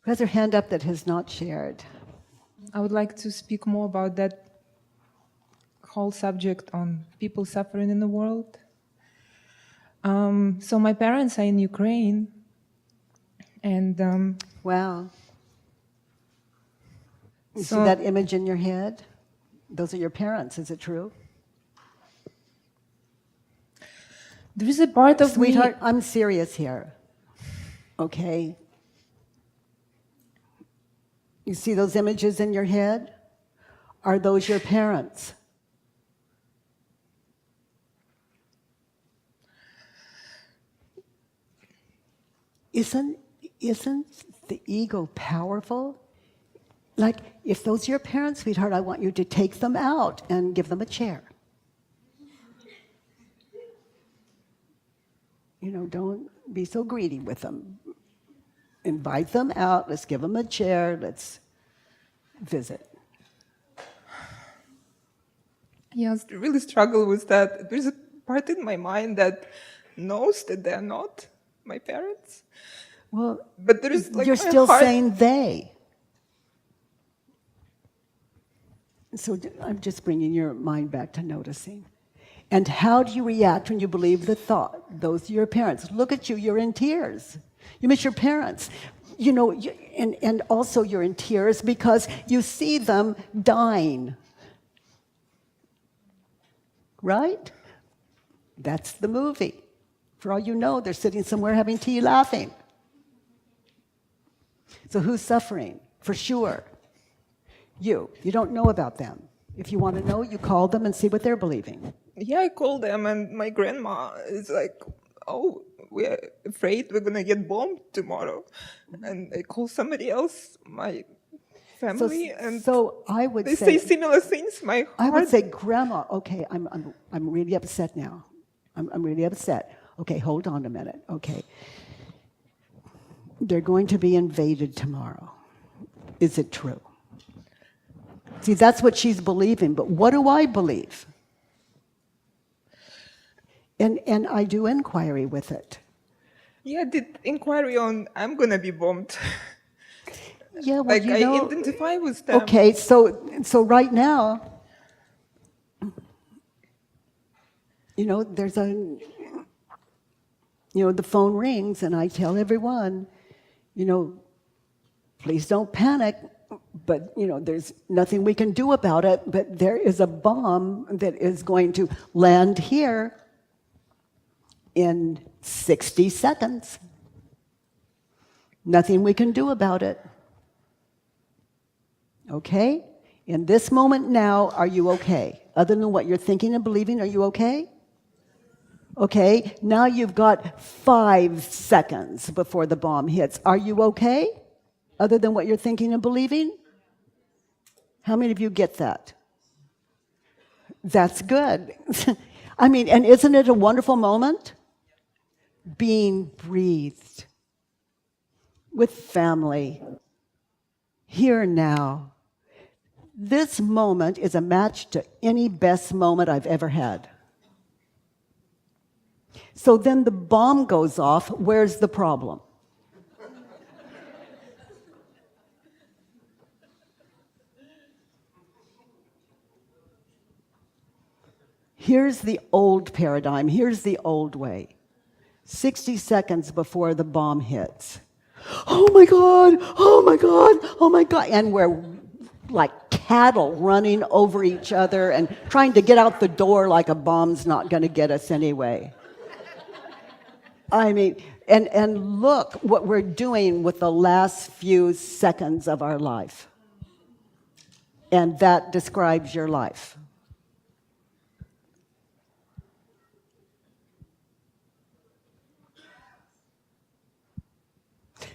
Who has their hand up that has not shared? I would like to speak more about that whole subject on people suffering in the world. So my parents are in Ukraine, and Wow. You So- see that image in your head? Those are your parents, is it true? there is a part of Sweetheart, me. I'm serious here. Okay? You see those images in your head? Are those your parents? Isn't the ego powerful? Like, if those are your parents, sweetheart, I want you to take them out and give them a chair. You know, don't be so greedy with them. Invite them out, let's give them a chair, let's visit. Yes, I really struggle with that. There's a part in my mind that knows that they're not my parents. Well, But there is like you're my still heart- saying they. So I'm just bringing your mind back to noticing. And how do you react when you believe the thought? Those are your parents. Look at you, you're in tears. You miss your parents. You know, and also you're in tears because you see them dying. Right? That's the movie. For all you know, they're sitting somewhere having tea laughing. So who's suffering? For sure. You. You don't know about them. If you want to know, you call them and see what they're believing. Yeah, I called them, and my grandma is like, "Oh, we're afraid we're gonna get bombed tomorrow." And I call somebody else, my family, and So I would they say say similar things. My heart. I would say, Grandma, okay, I'm really upset now. I'm really upset. Okay, hold on a minute. Okay. They're going to be invaded tomorrow. Is it true? See, that's what she's believing, but what do I believe? And I do inquiry with it. Yeah, I did inquiry on I'm gonna be bombed. Yeah, well, Like you I know, identify with them. okay, so right now, you know, the phone rings and I tell everyone, you know, please don't panic, but, you know, there's nothing we can do about it, but there is a bomb that is going to land here in 60 seconds. Nothing we can do about it. Okay? In this moment now, are you okay? Other than what you're thinking and believing, are you okay? Okay, now you've got 5 seconds before the bomb hits. Are you okay? Other than what you're thinking and believing? How many of you get that? That's good. I mean, and isn't it a wonderful moment? Being breathed with family, here now. This moment is a match to any best moment I've ever had. So then the bomb goes off, where's the problem? Here's the old paradigm, here's the old way. 60 seconds before the bomb hits. Oh my God, oh my God, oh my God. And we're like cattle running over each other and trying to get out the door like a bomb's not going to get us anyway. I mean, and look what we're doing with the last few seconds of our life. And that describes your life.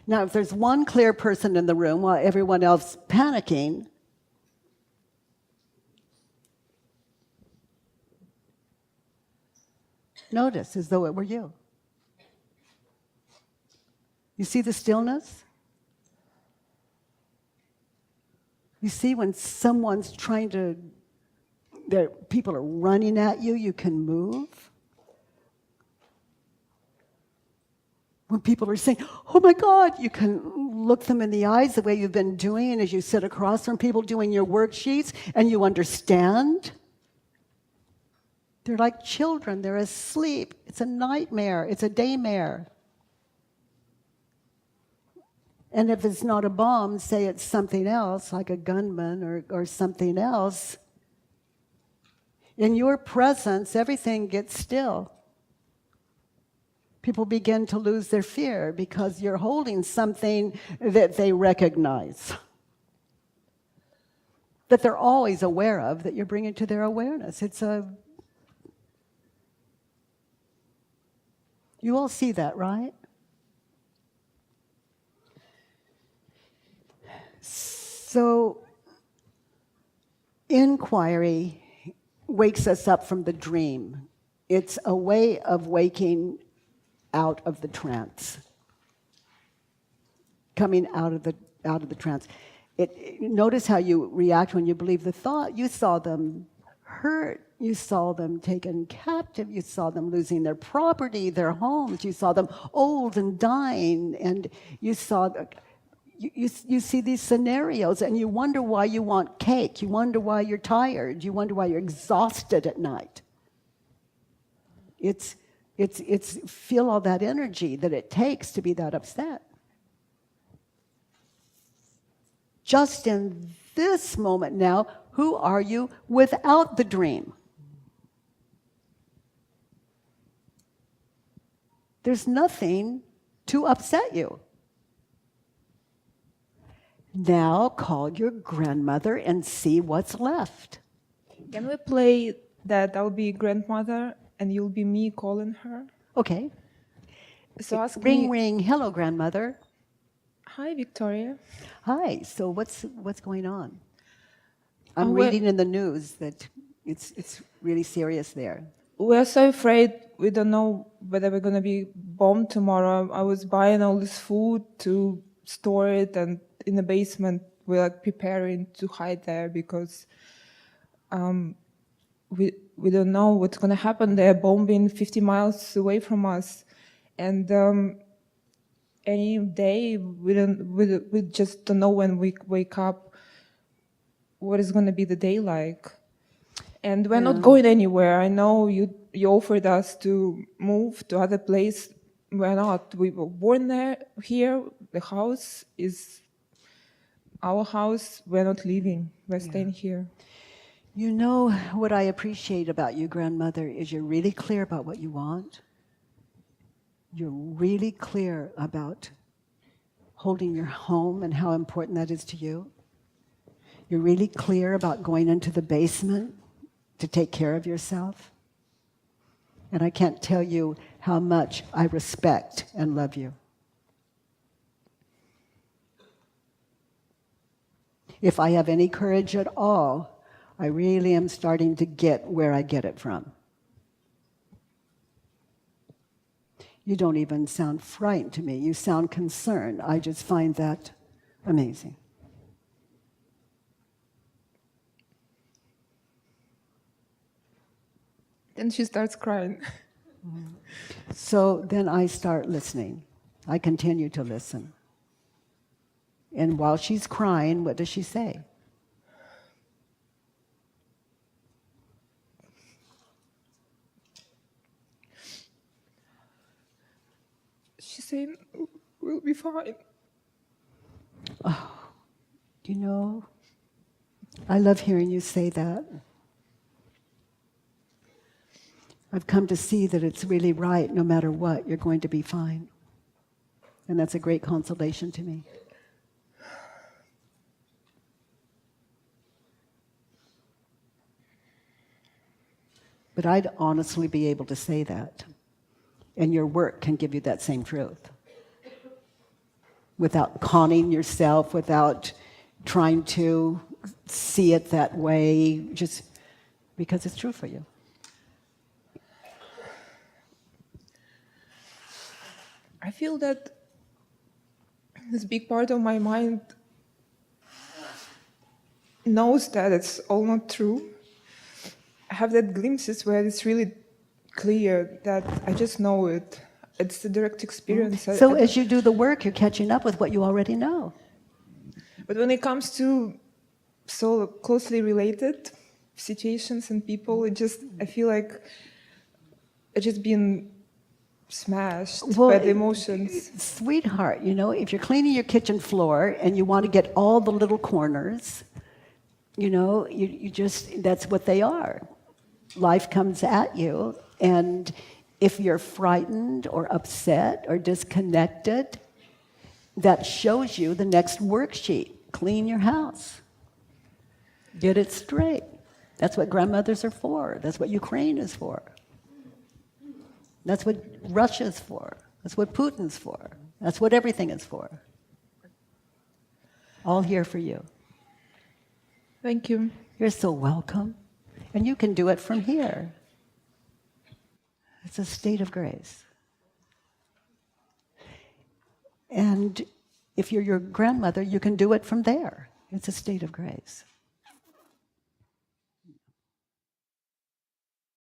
Now, if there's one clear person in the room while everyone else panicking, notice as though it were you. You see the stillness? You see when someone's trying to, people are running at you, you can move? When people are saying, oh my God, you can look them in the eyes the way you've been doing as you sit across from people doing your worksheets and you understand. They're like children, they're asleep. It's a nightmare, it's a daymare. And if it's not a bomb, say it's something else, like a gunman or something else. In your presence, everything gets still. People begin to lose their fear because you're holding something that they recognize, that they're always aware of, that you're bringing to their awareness. You all see that, right? So, inquiry wakes us up from the dream. It's a way of waking out of the trance, coming out of the trance. Notice how you react when you believe the thought. You saw them hurt. You saw them taken captive. You saw them losing their property, their homes. You saw them old and dying, and you saw. You see these scenarios, and you wonder why you want cake. You wonder why you're tired. You wonder why you're exhausted at night. It's feel all that energy that it takes to be that upset. Just in this moment now, who are you without the dream? There's nothing to upset you. Now call your grandmother and see what's left. Can we play that I'll be grandmother and you'll be me calling her? Okay. So ask Ring, me, ring. Hello, grandmother. hi, Victoria. Hi. So what's going on? I'm Well, reading in the news that it's really serious there. we're so afraid. We don't know whether we're going to be bombed tomorrow. I was buying all this food to store it, and in the basement we're like preparing to hide there because we don't know what's going to happen. They're bombing 50 miles away from us, and any day we just don't know when we wake up what is going to be the day like. And we're not going anywhere. I know you offered us to move to other place. We're not. We were born here. The house is our house. We're not leaving. We're staying here. You know what I appreciate about you, grandmother, is you're really clear about what you want. You're really clear about holding your home and how important that is to you. You're really clear about going into the basement to take care of yourself. And I can't tell you how much I respect and love you. If I have any courage at all, I really am starting to get where I get it from. You don't even sound frightened to me. You sound concerned. I just find that amazing. Then she starts crying. So then I start listening. I continue to listen. And while she's crying, what does she say? She's saying, we'll be fine. Oh, you know, I love hearing you say that. I've come to see that it's really right. No matter what, you're going to be fine. And that's a great consolation to me. But I'd honestly be able to say that. And your work can give you that same truth. Without conning yourself, without trying to see it that way, just because it's true for you. I feel that this big part of my mind knows that it's all not true. I have that glimpses where it's really clear that I just know it. it's a direct experience. So as you do the work, you're catching up with what you already know. But when it comes to so closely related situations and people, I feel like I just been smashed by the emotions. Sweetheart, if you're cleaning your kitchen floor and you want to get all the little corners, you just, that's what they are. Life comes at you, and if you're frightened or upset or disconnected, that shows you the next worksheet. Clean your house. Get it straight. That's what grandmothers are for. That's what Ukraine is for. That's what Russia's for. That's what Putin's for. That's what everything is for. All here for you. Thank you. You're so welcome. And you can do it from here. It's a state of grace. And if you're your grandmother, you can do it from there. It's a state of grace.